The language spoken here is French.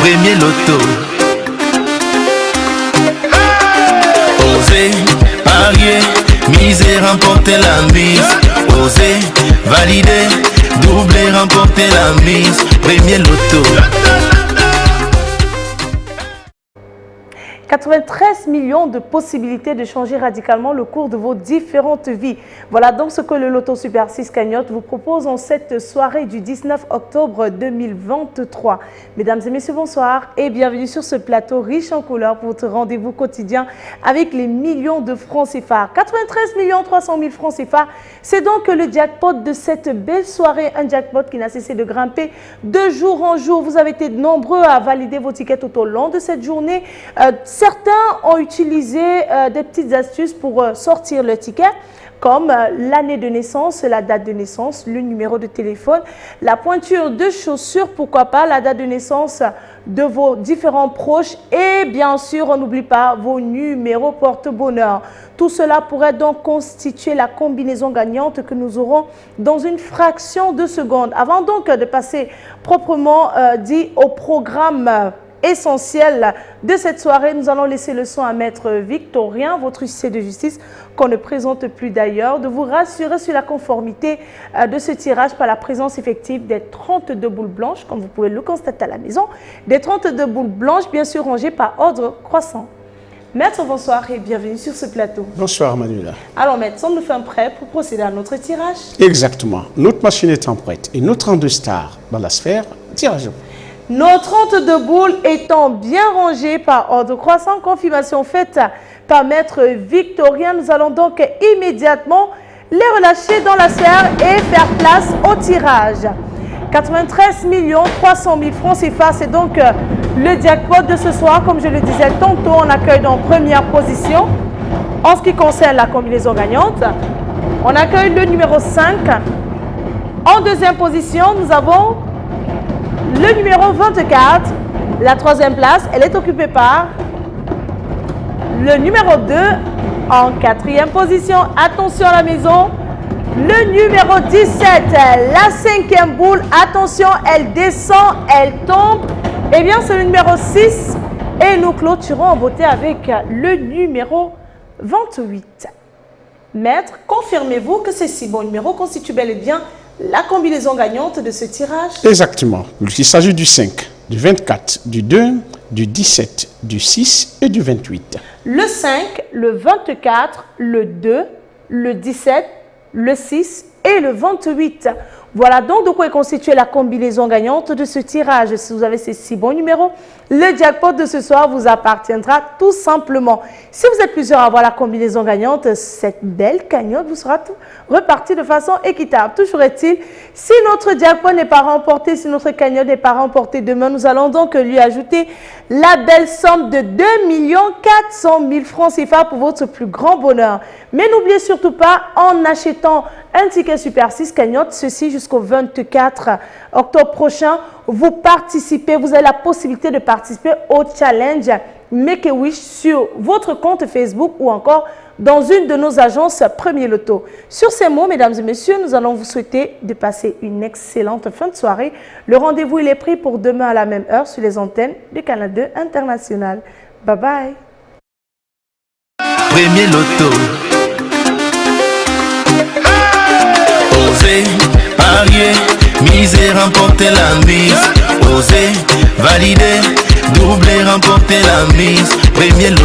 premier loto. Osez, parier, miser, remporter la mise. Osez, valider, doubler, remporter la mise. Premier loto. 93 millions de possibilités de changer radicalement le cours de vos différentes vies. Voilà donc ce que le Loto Super 6 Cagnotte vous propose en cette soirée du 19 octobre 2023. Mesdames et messieurs, bonsoir et bienvenue sur ce plateau riche en couleurs pour votre rendez-vous quotidien avec les millions de francs CFA. 93 300 000 francs CFA, c'est donc le jackpot de cette belle soirée. Un jackpot qui n'a cessé de grimper de jour en jour. Vous avez été nombreux à valider vos tickets tout au long de cette journée. Certains ont utilisé des petites astuces pour sortir le ticket, comme l'année de naissance, la date de naissance, le numéro de téléphone, la pointure de chaussures, pourquoi pas, la date de naissance de vos différents proches et bien sûr, on n'oublie pas vos numéros porte-bonheur. Tout cela pourrait donc constituer la combinaison gagnante que nous aurons dans une fraction de seconde. Avant donc de passer proprement dit au programme essentiel de cette soirée, nous allons laisser le son à Maître Victorien, votre huissier de justice, qu'on ne présente plus d'ailleurs, de vous rassurer sur la conformité de ce tirage par la présence effective des 32 boules blanches, comme vous pouvez le constater à la maison, des 32 boules blanches, bien sûr rangées par ordre croissant. Maître, bonsoir et bienvenue sur ce plateau. Bonsoir Manuela. Alors Maître, sommes-nous fin prêts pour procéder à notre tirage? Exactement. Notre machine étant prête et nos 32 stars dans la sphère, tirage. Nos 32 boules étant bien rangées par ordre croissant, confirmation faite par Maître Victorien, nous allons donc immédiatement les relâcher dans la sphère et faire place au tirage. 93 300 000 francs CFA, c'est donc le jackpot de ce soir. Comme je le disais tantôt, on accueille en première position, en ce qui concerne la combinaison gagnante, on accueille le numéro 5. En deuxième position, nous avons le numéro 24, la troisième place, elle est occupée par le numéro 2 en quatrième position. Attention à la maison, le numéro 17, la cinquième boule, attention, elle descend, elle tombe. Eh bien, c'est le numéro 6 et nous clôturons en beauté avec le numéro 28. Maître, confirmez-vous que ces 6 bons numéros constituent bel et bien la combinaison gagnante de ce tirage? Exactement. Il s'agit du 5, du 24, du 2, du 17, du 6 et du 28. Le 5, le 24, le 2, le 17, le 6 et le 28. Voilà donc de quoi est constituée la combinaison gagnante de ce tirage. Si vous avez ces 6 bons numéros, le jackpot de ce soir vous appartiendra tout simplement. Si vous êtes plusieurs à avoir la combinaison gagnante, cette belle cagnotte vous sera repartie de façon équitable. Toujours est-il, si notre jackpot n'est pas remporté, si notre cagnotte n'est pas remportée demain, nous allons donc lui ajouter la belle somme de 2 400 000 francs CFA pour votre plus grand bonheur. Mais n'oubliez surtout pas, en achetant un ticket Super 6 cagnotte, ceci jusqu'au 24 octobre prochain, vous participez, vous avez la possibilité de participer au challenge Make a Wish sur votre compte Facebook ou encore dans une de nos agences Premier Loto. Sur ces mots, mesdames et messieurs, nous allons vous souhaiter de passer une excellente fin de soirée. Le rendez-vous il est pris pour demain à la même heure sur les antennes du Canal 2 International. Bye bye. Premier Loto. Osez, parier, miser, remporter la mise. Osez, valider, doubler, remporter la mise. Premier Loto.